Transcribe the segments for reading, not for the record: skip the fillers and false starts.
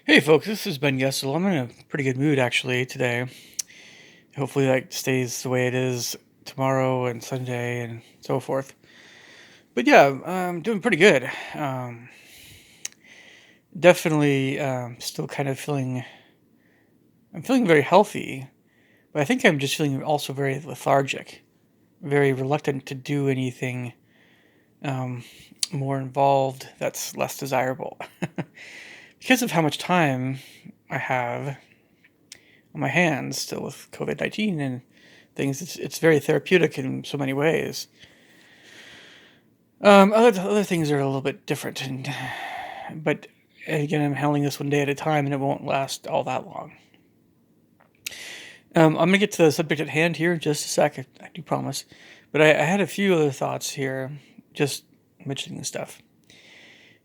Hey folks, this is Ben Yessel. I'm in a pretty good mood actually today. Hopefully that stays the way it is tomorrow and Sunday and so forth. But yeah, I'm doing pretty good. Um, Definitely still kind of I'm feeling very healthy, but I think I'm just feeling also very lethargic, very reluctant to do anything um, more involved that's less desirable. Because of how much time I have on my hands still with COVID-19 and things. It's very therapeutic in so many ways. Other things are a little bit different, and but again, I'm handling this one day at a time, and it won't last all that long. I'm gonna get to the subject at hand here in just a sec. I do promise, but I had a few other thoughts here, just mentioning this stuff.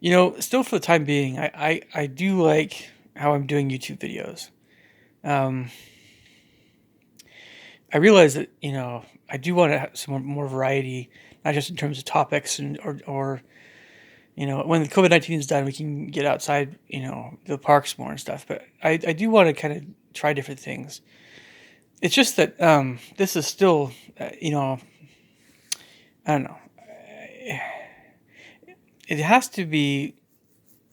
Still for the time being, I do like how I'm doing YouTube videos. Um, I realize that I do want to have some more variety, not just in terms of topics and or when the COVID-19 is done, we can get outside, the parks more and stuff. But I do want to kind of try different things. It's just that this is still, I don't know. It has to be.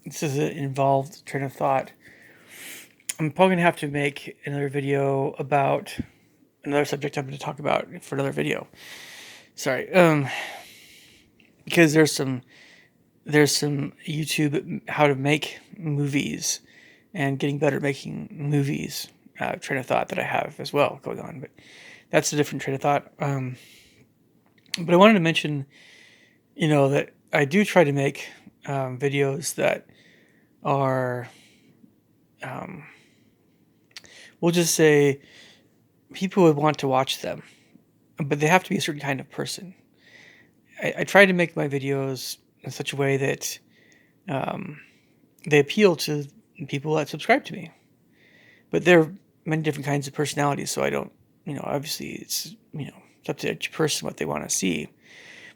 This is an involved train of thought. I'm probably gonna have to make another video about another subject I'm going to talk about for another video. Sorry, because there's some YouTube how to make movies and getting better at making movies train of thought that I have as well going on. But that's a different train of thought. But I wanted to mention, that I do try to make videos that are, um, we'll just say, people would want to watch them, but they have to be a certain kind of person. I try to make my videos in such a way that um, they appeal to people that subscribe to me. But there are many different kinds of personalities, so I don't, obviously it's up to each person what they want to see.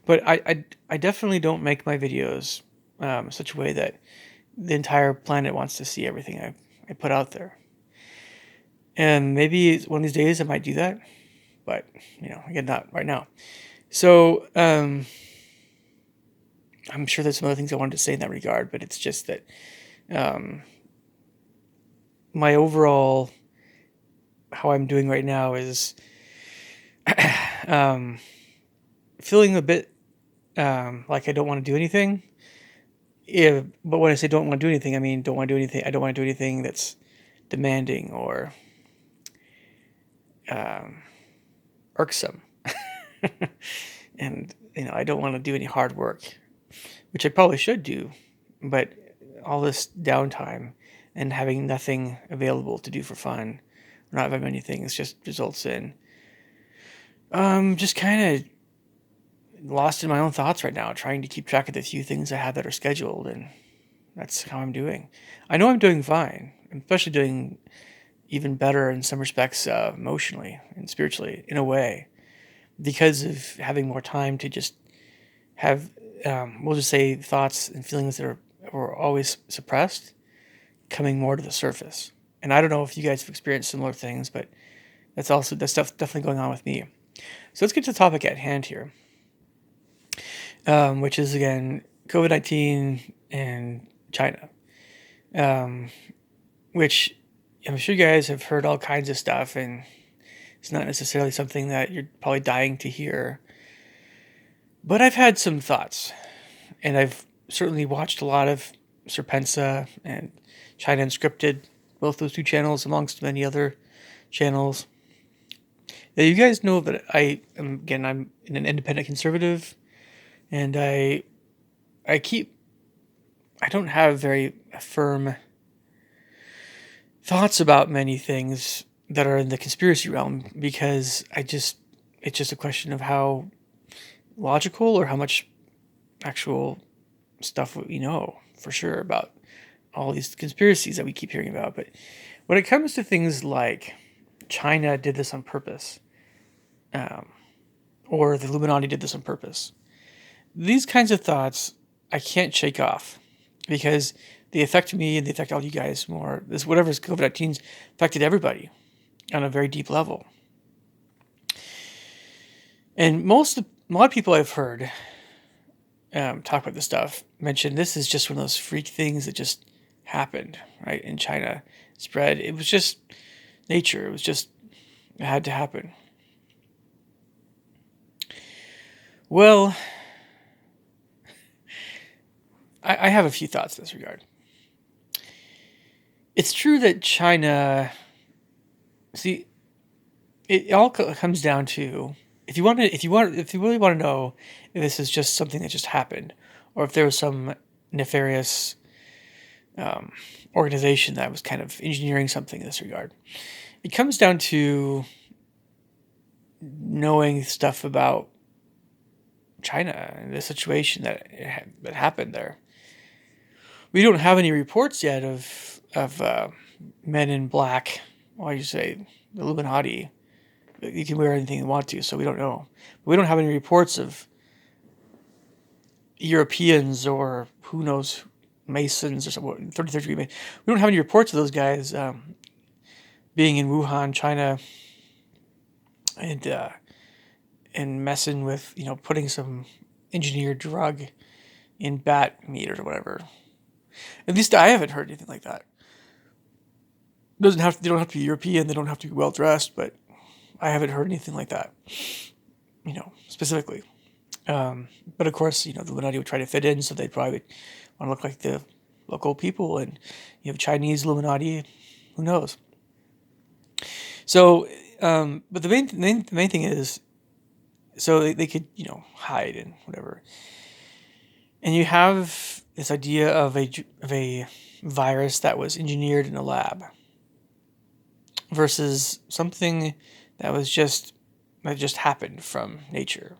But I definitely don't make my videos in such a way that the entire planet wants to see everything I put out there. And maybe one of these days I might do that, but again, not right now. So I'm sure there's some other things I wanted to say in that regard, but it's just that um, my overall how I'm doing right now is um, feeling a bit like I don't want to do anything. Yeah, but when I say don't want to do anything, I mean don't want to do anything. I don't want to do anything that's demanding or um, irksome, and I don't want to do any hard work, which I probably should do, but all this downtime and having nothing available to do for fun, not very many things, just results in just kind of lost in my own thoughts right now, trying to keep track of the few things I have that are scheduled, and that's how I'm doing. I know I'm doing fine. I'm especially doing even better in some respects, emotionally and spiritually, in a way, because of having more time to just have, we'll just say, thoughts and feelings that were always suppressed coming more to the surface. And I don't know if you guys have experienced similar things, but that's stuff definitely going on with me. So let's get to the topic at hand here, which is again COVID-19 and China, um, which I'm sure you guys have heard all kinds of stuff, and it's not necessarily something that you're probably dying to hear. But I've had some thoughts, and I've certainly watched a lot of Serpensa and China Unscripted, both those two channels, amongst many other channels. Now, you guys know that I'm an independent conservative, and I keep I don't have very firm thoughts about many things that are in the conspiracy realm because it's just a question of how logical or how much actual stuff we know for sure about all these conspiracies that we keep hearing about. But when it comes to things like China did this on purpose, um, or the Illuminati did this on purpose, these kinds of thoughts I can't shake off because they affect me and they affect all you guys more. This whatever's COVID-19's affected everybody on a very deep level. And a lot of people I've heard talk about this stuff mention this is just one of those freak things that just happened, right? In China, spread. It was just nature. It had to happen. Well, I have a few thoughts in this regard. It's true that China, see, it all comes down to if you really want to know if this is just something that just happened, or if there was some nefarious organization that was kind of engineering something in this regard. It comes down to knowing stuff about China and the situation that happened there. We don't have any reports yet of men in black. Why you say the Illuminati? You can wear anything you want to, so we don't know. But we don't have any reports of Europeans or who knows Masons or something. 33rd degree Masons. We don't have any reports of those guys being in Wuhan, China, and messing with putting some engineered drug in bat meat or whatever. At least I haven't heard anything like that. They don't have to be European. They don't have to be well dressed, but I haven't heard anything like that. Specifically. But of course, the Illuminati would try to fit in, so they'd probably want to look like the local people, and you have Chinese Illuminati. Who knows? So, but the main thing is, so they could hide and whatever. And you have this idea of a virus that was engineered in a lab versus something that just happened from nature.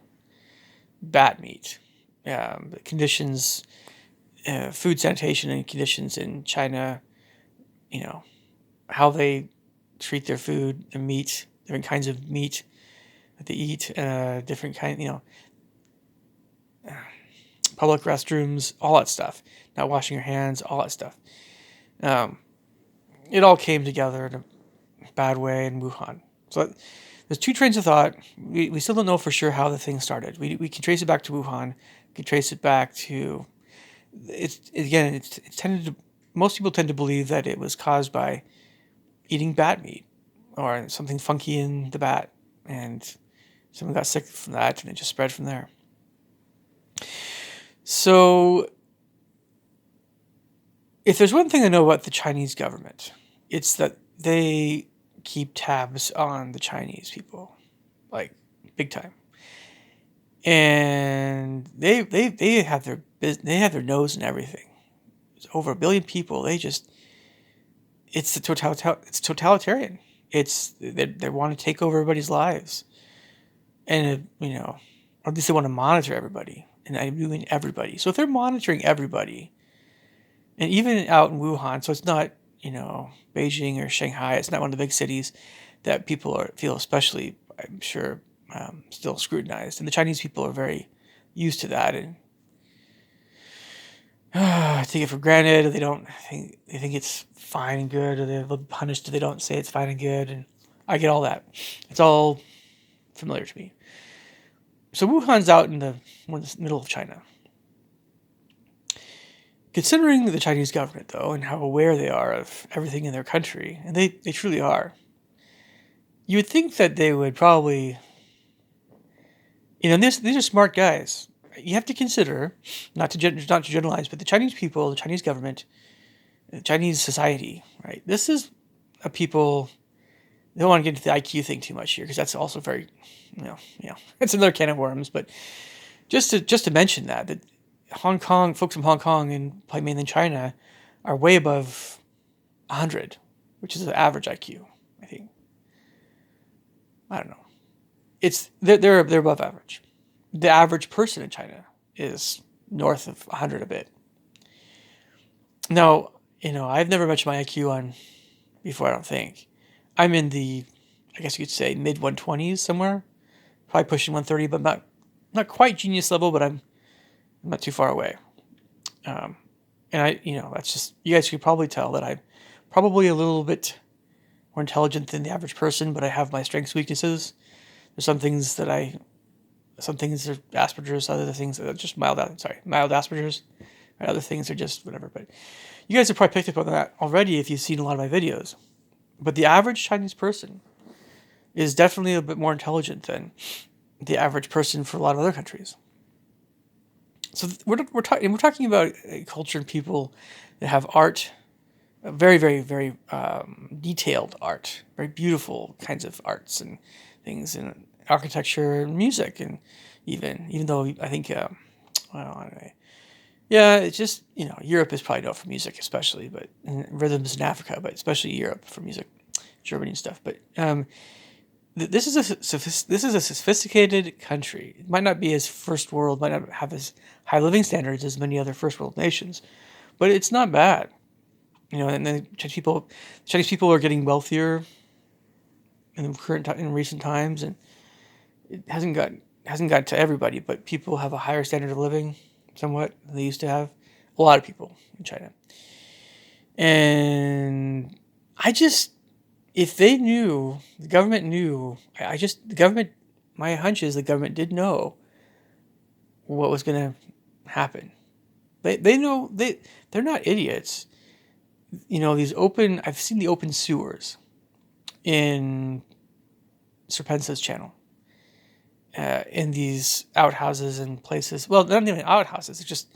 Bat meat, conditions, food sanitation and conditions in China. How they treat their food, their meat, different kinds of meat that they eat, different kind, public restrooms, all that stuff. Not washing your hands, all that stuff. It all came together in a bad way in Wuhan. So there's two trains of thought. We still don't know for sure how the thing started. We can trace it back to Wuhan. We can trace it back to it's tended to, most people tend to believe that it was caused by eating bat meat or something funky in the bat, and someone got sick from that, and it just spread from there. So, if there's one thing I know about the Chinese government, it's that they keep tabs on the Chinese people, like big time, and they have their nose in everything. It's over 1 billion people. It's totalitarian. They want to take over everybody's lives, and or at least they want to monitor everybody, and I mean everybody. So if they're monitoring everybody, and even out in Wuhan, so it's not Beijing or Shanghai, it's not one of the big cities that people feel especially, I'm sure, still scrutinized, and the Chinese people are very used to that and take it for granted. Or they think it's fine and good, or they're punished if they don't say it's fine and good. And I get all that. It's all familiar to me. So Wuhan's out in the middle of China. Considering the Chinese government, though, and how aware they are of everything in their country, and they truly are, you would think that they would probably, these are smart guys. You have to consider, not to generalize, but the Chinese people, the Chinese government, the Chinese society, right? This is a people. I don't want to get into the IQ thing too much here, because that's also very, it's another can of worms. But just to mention that Hong Kong, folks from Hong Kong and probably mainland China are way above 100, which is the average IQ, I think. I don't know. They're above average. The average person in China is north of 100 a bit. Now, I've never mentioned my IQ on before, I don't think. I'm in the, I guess you could say, mid 120s somewhere. Probably pushing 130, but not quite genius level, but I'm not too far away. And that's just, you guys could probably tell that I'm probably a little bit more intelligent than the average person, but I have my strengths, weaknesses. There's some things are Asperger's, other things are just mild Asperger's. Right? Other things are just whatever. But you guys have probably picked up on that already if you've seen a lot of my videos. But the average Chinese person is definitely a bit more intelligent than the average person for a lot of other countries. So we're talking about a culture and people that have art, very, very, very detailed art, very beautiful kinds of arts and things, and architecture and music, and even though I think, well, anyway, yeah, it's just, Europe is probably known for music, especially, but rhythms in Africa, but especially Europe for music, Germany and stuff. But this is a sophisticated country. It might not be as first world, might not have as high living standards as many other first world nations, but it's not bad. And then Chinese people are getting wealthier in recent times, and it hasn't got to everybody, but people have a higher standard of living, somewhat, than they used to have. A lot of people in China, and if they knew, the government knew. The government. My hunch is the government did know what was going to happen. They know they're not idiots. I've seen the open sewers in Serpensa's channel, in these outhouses and places. Well, not even outhouses. It's just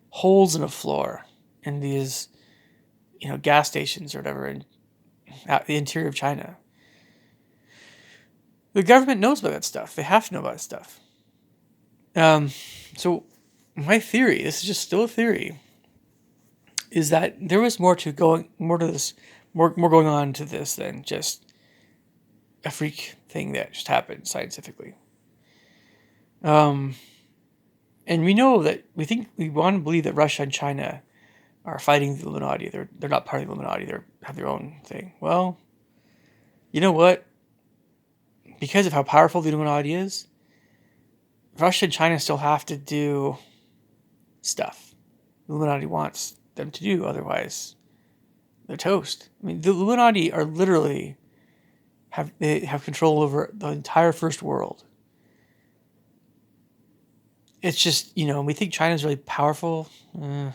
holes in the floor in these, gas stations or whatever in the interior of China. The government knows about that stuff. They have to know about that stuff. So my theory, this is just still a theory, is that there was more going on to this than just a freak thing that just happened scientifically. And we know that we want to believe that Russia and China are fighting the Illuminati. They're not part of the Illuminati. They have their own thing. Well, you know what? Because of how powerful the Illuminati is, Russia and China still have to do stuff the Illuminati wants them to do. Otherwise, they're toast. I mean, the Illuminati are literally have control over the entire first world. It's just, we think China's really powerful. And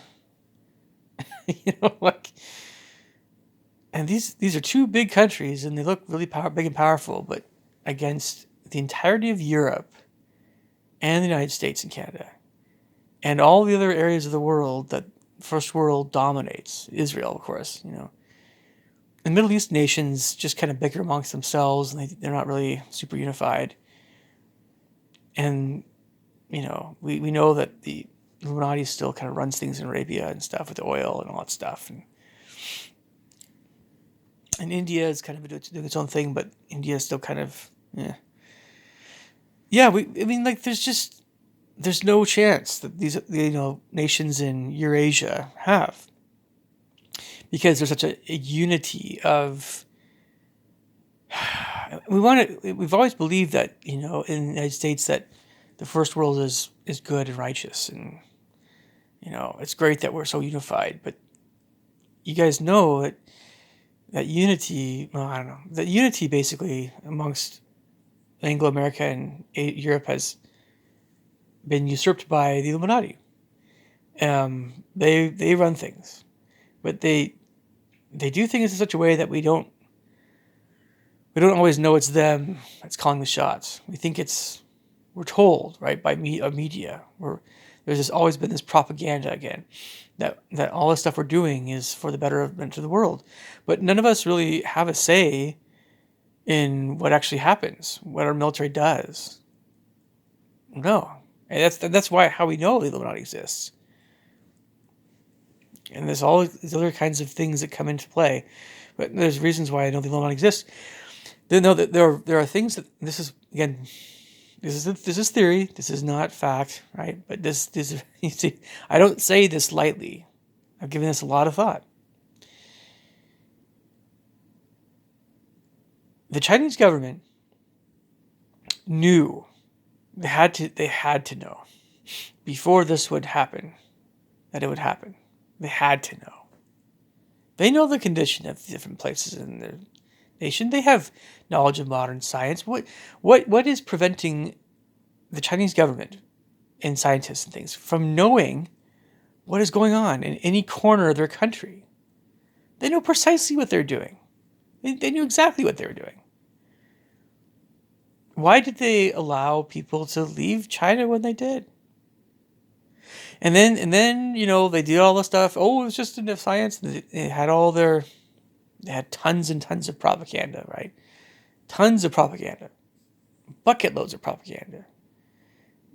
these are two big countries, and they look really big and powerful, but against the entirety of Europe and the United States and Canada and all the other areas of the world that first world dominates, Israel, of course, The Middle East nations just kind of bicker amongst themselves, and they're not really super unified. And, we know that the Illuminati still kind of runs things in Arabia and stuff with the oil and all that stuff. And India is kind of doing its own thing, but India is still kind of, yeah. There's no chance that these, nations in Eurasia have, because there's such a unity of. We've always believed that, in the United States, that the first world is good and righteous, and it's great that we're so unified. But you guys know that unity, well, I don't know, that unity basically amongst Anglo-America and Europe has been usurped by the Illuminati. They run things, but they do things in such a way that we don't always know it's them that's calling the shots. We think we're told, right, by media. There's always been this propaganda again, that all the stuff we're doing is for the betterment of the world, but none of us really have a say in what actually happens, what our military does. No, and that's how we know the Illuminati exists. And there's all these other kinds of things that come into play, but there's reasons why I know the Illuminati exists. They know that there are things that this is theory. This is not fact, right? But this you see, I don't say this lightly. I've given this a lot of thought. The Chinese government knew they had to know before this would happen that it would happen. They had to know. They know the condition of different places in their nation. They have knowledge of modern science. What is preventing the Chinese government and scientists and things from knowing what is going on in any corner of their country? They know precisely what they're doing. They knew exactly what they were doing. Why did they allow people to leave China when they did? And then they did all the stuff. Oh, it was just enough science. They had tons and tons of propaganda, right? Tons of propaganda, bucket loads of propaganda.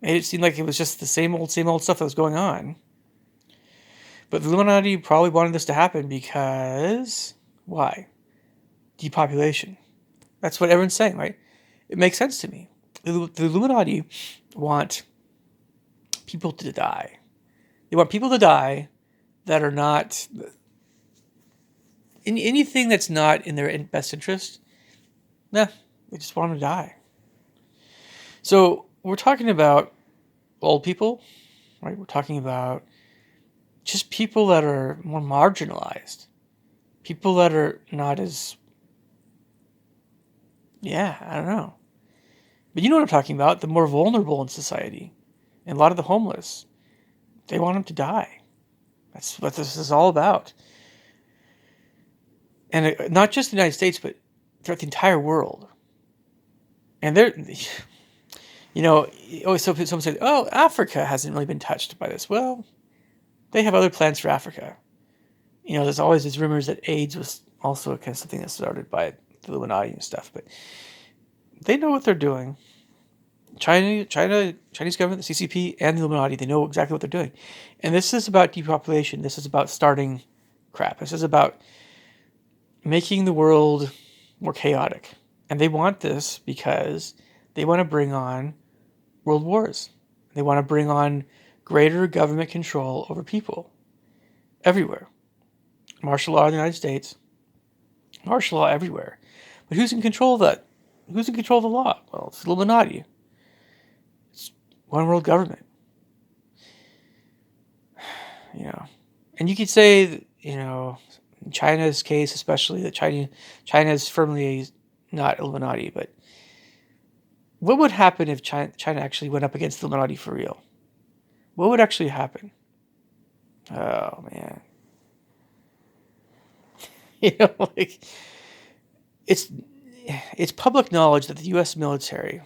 Made it seem like it was just the same old stuff that was going on. But the Illuminati probably wanted this to happen because why? Depopulation. That's what everyone's saying, right? It makes sense to me. The Illuminati want people to die. They want people to die that are not anything that's not in their best interest. Nah, they just want them to die. So we're talking about old people, right? We're talking about just people that are more marginalized. People that are not as, I don't know. But you know what I'm talking about, the more vulnerable in society. And a lot of the homeless, they want them to die. That's what this is all about. And not just the United States, but throughout the entire world. And they're, so someone said, oh, Africa hasn't really been touched by this. Well, they have other plans for Africa. There's always these rumors that AIDS was also kind of something that started by the Illuminati and stuff, but they know what they're doing. Chinese government, the CCP, and the Illuminati, they know exactly what they're doing. And this is about depopulation. This is about starting crap. This is about making the world more chaotic. And they want this because they want to bring on world wars. They want to bring on greater government control over people everywhere. Martial law in the United States, martial law everywhere. But who's in control of that? Who's in control of the law? Well, it's the Illuminati. It's one world government. And you could say, in China's case, especially that China is firmly not Illuminati, but what would happen if China actually went up against the Illuminati for real? What would actually happen? Oh, man. It's public knowledge that the U.S. military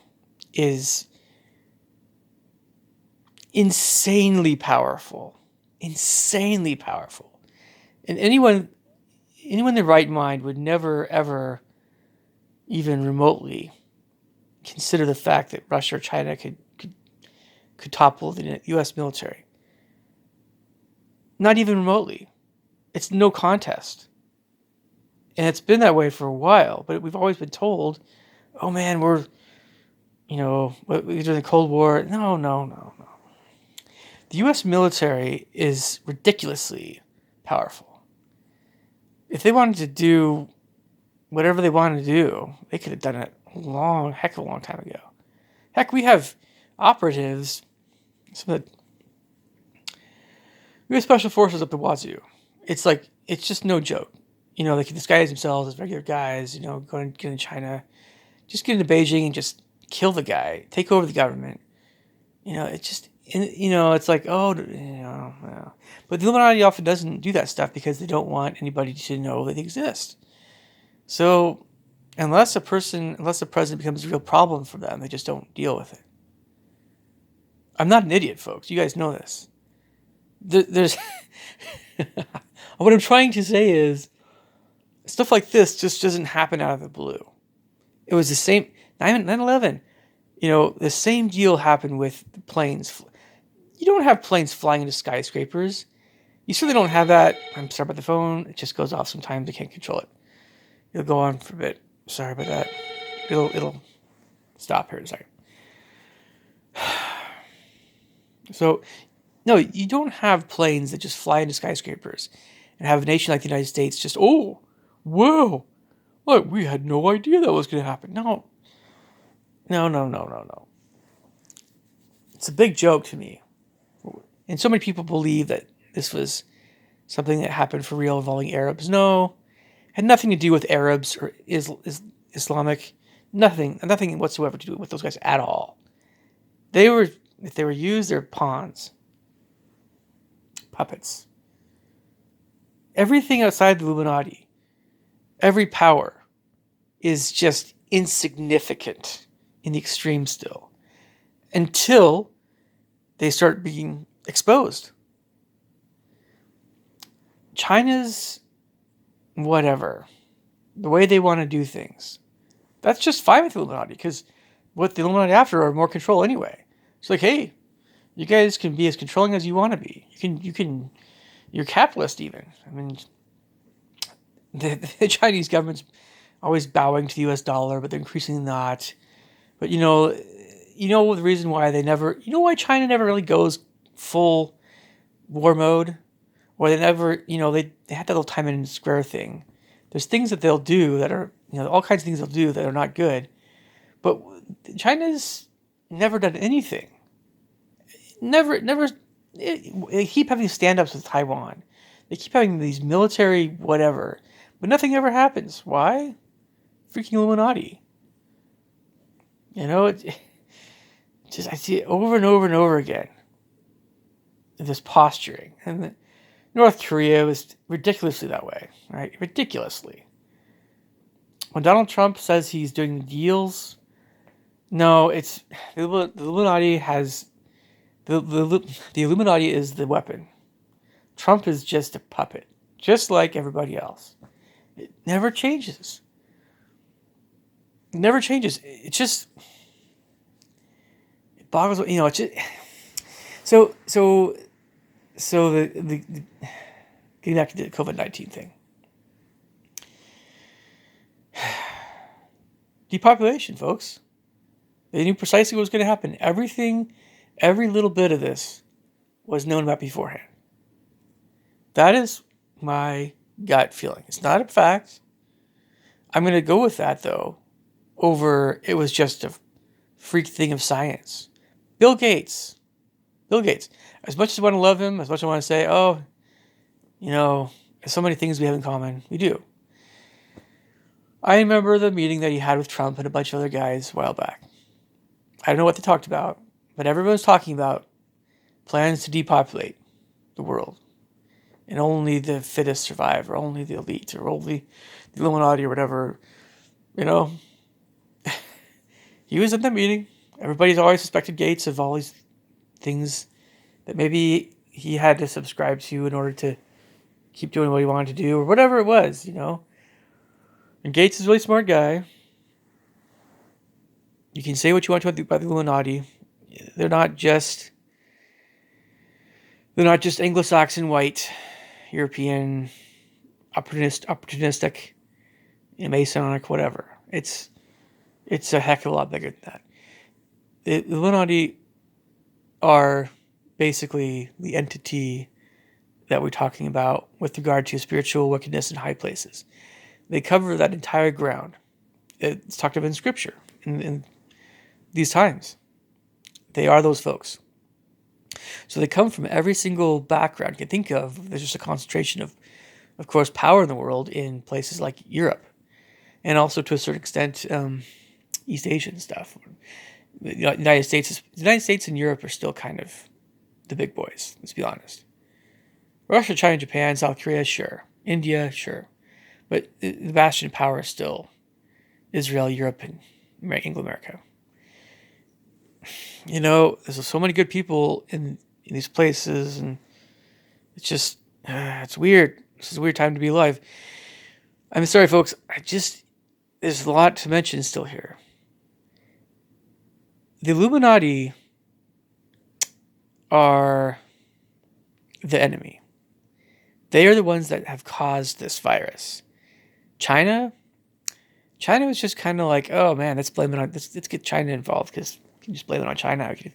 is insanely powerful. Insanely powerful. And anyone in their right mind would never, ever even remotely consider the fact that Russia or China could topple the U.S. military. Not even remotely. It's no contest. And it's been that way for a while, but we've always been told, oh man, we're during the Cold War. No. The U.S. military is ridiculously powerful. If they wanted to do whatever they wanted to do, they could have done it a heck of a long time ago. Heck, we have operatives, we have special forces up the wazoo. It's just no joke. They can disguise themselves as regular guys, go into China, just get into Beijing and just kill the guy, take over the government. It's like, But the Illuminati often doesn't do that stuff because they don't want anybody to know that they exist. So, unless the president becomes a real problem for them, they just don't deal with it. I'm not an idiot, folks. You guys know this. There's what I'm trying to say is stuff like this just doesn't happen out of the blue. It was the same 9/11. The same deal happened with the planes. You don't have planes flying into skyscrapers. You certainly don't have that. I'm sorry about the phone. It just goes off sometimes. I can't control it. It'll go on for a bit. Sorry about that. It'll stop here in a second. So, no, you don't have planes that just fly into skyscrapers and have a nation like the United States just, oh, whoa, look, we had no idea that was going to happen. No. It's a big joke to me. And so many people believe that this was something that happened for real involving Arabs. No, had nothing to do with Arabs or Islamic. Nothing whatsoever to do with those guys at all. If they were used, they're pawns, puppets. Everything outside the Illuminati, every power, is just insignificant in the extreme still, until they start being exposed. China's whatever, the way they want to do things, that's just fine with the Illuminati, because what the Illuminati after are more control anyway. It's like, hey, you guys can be as controlling as you want to be. You're capitalist even. I mean, the Chinese government's always bowing to the U.S. dollar, but they're increasingly not. But you know the reason why why China never really goes full war mode, or they never, they had that little time and square thing. There's things that they'll do that are, all kinds of things they'll do that are not good. But China's never done anything. Never. They keep having stand-ups with Taiwan. They keep having these military whatever, but nothing ever happens. Why? Freaking Illuminati. I see it over and over and over again. This posturing. And North Korea was ridiculously that way, right? Ridiculously. When Donald Trump says he's doing deals, no, it's the Illuminati has the Illuminati is the weapon. Trump is just a puppet, just like everybody else. It never changes. It never changes. It just it boggles. It's just so the getting back to the COVID-19 thing. Depopulation, folks. They knew precisely what was going to happen. Every little bit of this was known about beforehand. That is my gut feeling. It's not a fact. I'm going to go with that, though, over it was just a freak thing of science. Bill Gates. As much as I want to love him, as much as I want to say, there's so many things we have in common. We do. I remember the meeting that he had with Trump and a bunch of other guys a while back. I don't know what they talked about, but everyone was talking about plans to depopulate the world. And only the fittest survive, or only the elite, or only the Illuminati, or whatever. He was in the meeting. Everybody's always suspected Gates of all these things that maybe he had to subscribe to in order to keep doing what he wanted to do, or whatever it was, And Gates is a really smart guy. You can say what you want to about the Illuminati. They're not just Anglo-Saxon, white, European, opportunistic, Masonic, whatever. It's a heck of a lot bigger than that. The Illuminati are basically the entity that we're talking about with regard to spiritual wickedness in high places. They cover that entire ground. It's talked about in Scripture in these times. They are those folks. So they come from every single background you can think of. There's just a concentration of course, power in the world in places like Europe, and also to a certain extent, East Asian stuff. The United States and Europe are still kind of the big boys. Let's be honest. Russia, China, Japan, South Korea, sure. India, sure. But the bastion of power is still Israel, Europe, and Anglo-America. There's so many good people in these places, and it's just, it's weird. This is a weird time to be alive. I'm sorry, folks. There's a lot to mention still here. The Illuminati are the enemy. They are the ones that have caused this virus. China was just kind of like, oh man, let's get China involved, because we can just blame it on China. We can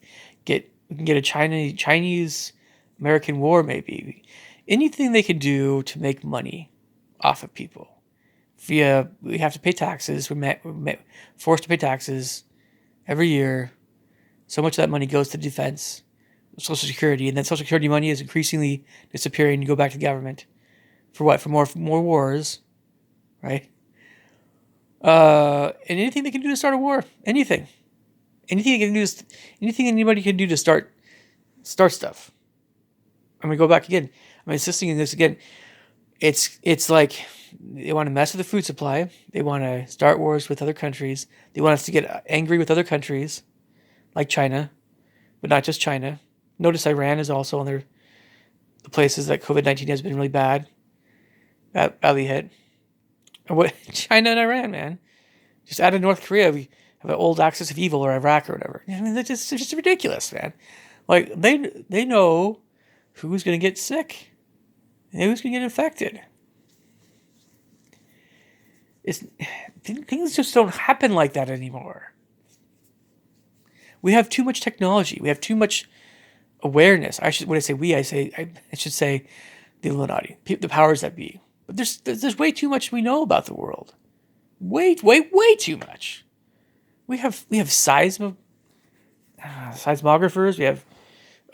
get a Chinese American war, maybe. Anything they can do to make money off of people. We have to pay taxes. We're forced to pay taxes every year. So much of that money goes to defense. Social Security, and then Social Security money is increasingly disappearing to go back to the government. For what? For more wars, right? And anything they can do to start a war, anything they can do, anything anybody can do to start stuff. I'm gonna go back again. I'm insisting on this again. It's like they want to mess with the food supply. They want to start wars with other countries. They want us to get angry with other countries, like China, but not just China. Notice Iran is also on the places that COVID-19 has been really badly hit. And what China and Iran, man. Just out of North Korea, we have an old axis of evil, or Iraq or whatever. I mean, it's just ridiculous, man. Like they know who's going to get sick and who's going to get infected. Things just don't happen like that anymore. We have too much technology. We have too much awareness. I should say the Illuminati, the powers that be. But there's way too much we know about the world. Way too much. We have seismographers. We have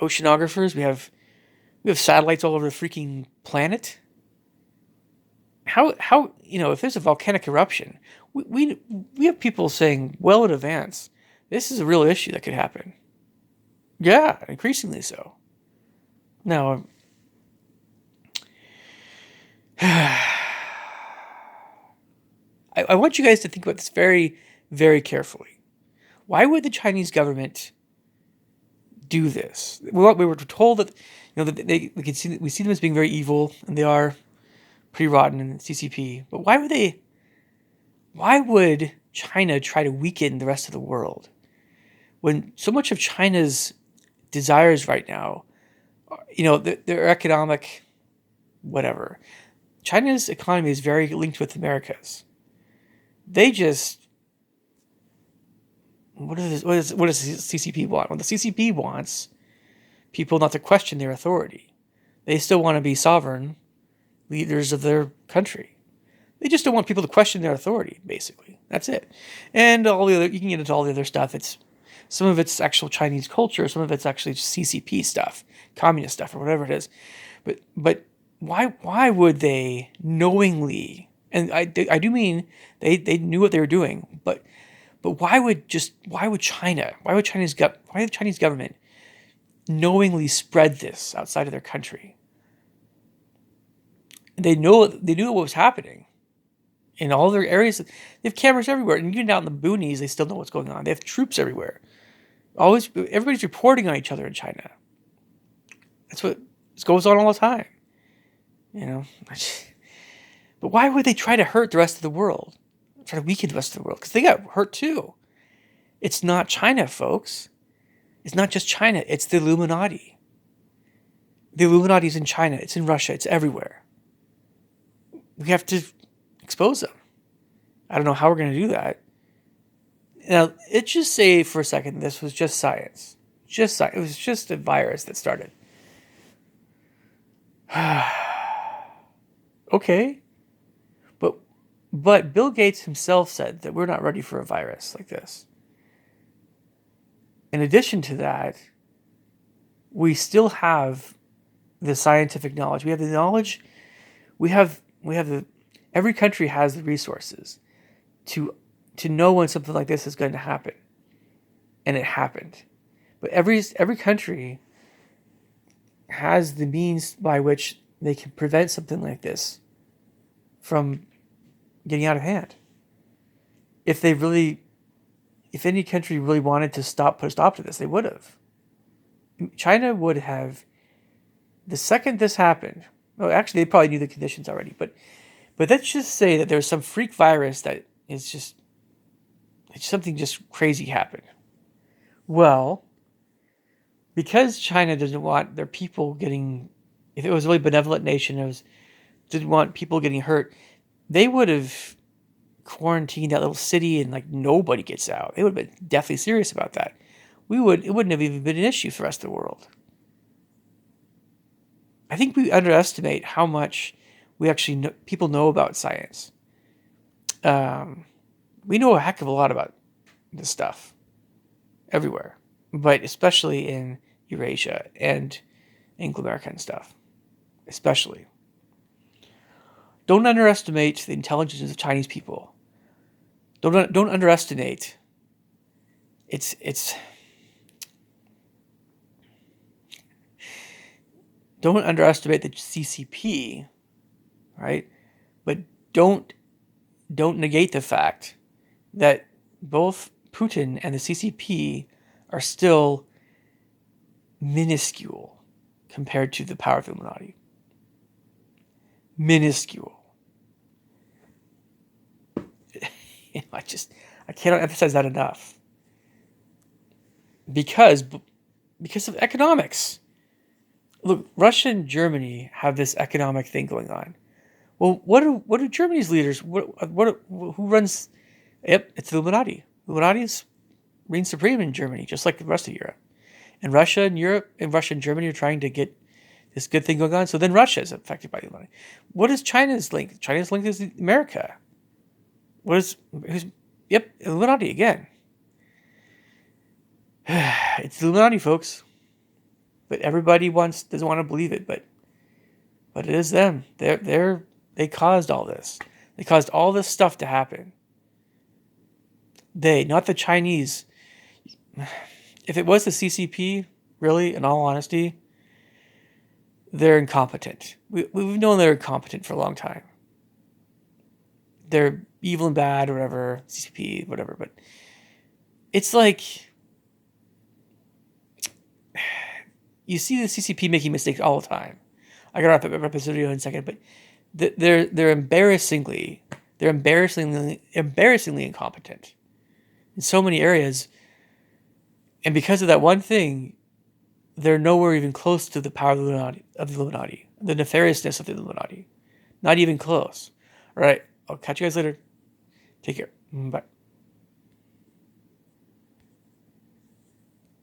oceanographers. We have satellites all over the freaking planet. How if there's a volcanic eruption, we have people saying well in advance, this is a real issue that could happen. Yeah, increasingly so. Now, I want you guys to think about this very, very carefully. Why would the Chinese government do this? We were told that that we see them as being very evil, and they are pretty rotten in the CCP. But why would China try to weaken the rest of the world when so much of China's desires right now, their economic whatever. China's economy is very linked with America's. They just what does the CCP want? Well, the CCP wants people not to question their authority. They still want to be sovereign leaders of their country. They just don't want people to question their authority, basically. That's it. And all the other, you can get into all the other stuff. Some of it's actual Chinese culture, some of it's actually CCP stuff, communist stuff, or whatever it is. But why would they knowingly? And I do mean they knew what they were doing, but why would the Chinese government knowingly spread this outside of their country? They knew what was happening in all their areas. They have cameras everywhere, and even out in the boonies, they still know what's going on. They have troops everywhere. Everybody's reporting on each other in China. That's what goes on all the time. But why would they try to hurt the rest of the world? Try to weaken the rest of the world? Because they got hurt too. It's not China, folks. It's not just China. It's the Illuminati. The Illuminati's in China. It's in Russia. It's everywhere. We have to expose them. I don't know how we're going to do that. Now, let's just say for a second this was just science. It was just a virus that started. Okay. But Bill Gates himself said that we're not ready for a virus like this. In addition to that, we still have the scientific knowledge. We have the knowledge. Every country has the resources to know when something like this is going to happen. And it happened. But every country has the means by which they can prevent something like this from getting out of hand. If any country really wanted to put a stop to this, they would have. China would have, the second this happened, well, actually, they probably knew the conditions already, but let's just say that there's some freak virus that is just, something just crazy happened. Well, because China doesn't want their people getting, if it was a really benevolent nation, didn't want people getting hurt, they would have quarantined that little city and nobody gets out. They would have been deathly serious about that. It wouldn't have even been an issue for the rest of the world. I think we underestimate how much people know about science. We know a heck of a lot about this stuff everywhere, but especially in Eurasia and Anglo-American stuff, especially. Don't underestimate the intelligence of Chinese people. Don't underestimate. It's. Don't underestimate the CCP, right? But don't negate the fact that both Putin and the CCP are still minuscule compared to the power of the Illuminati. Minuscule. I cannot emphasize that enough. Because of economics. Look, Russia and Germany have this economic thing going on. Well, what do Germany's leaders? Who runs? Yep, it's the Illuminati. Illuminati reigns supreme in Germany, just like the rest of Europe. And Russia and Germany are trying to get this good thing going on. So then Russia is affected by the Illuminati. What is China's link? China's link is America. Yep, Illuminati again. It's the Illuminati, folks. But everybody doesn't want to believe it, but it is them. They caused all this. They caused all this stuff to happen. They, not the Chinese. If it was the CCP, really, in all honesty, they're incompetent. We've known they're incompetent for a long time. They're evil and bad, or whatever, CCP, whatever. But it's like, you see the CCP making mistakes all the time. I gotta wrap up this video in a second, but they're embarrassingly incompetent in so many areas, and because of that one thing, they're nowhere even close to the power of the Illuminati, the nefariousness of the Illuminati. Not even close. All right, I'll catch you guys later. Take care. Bye.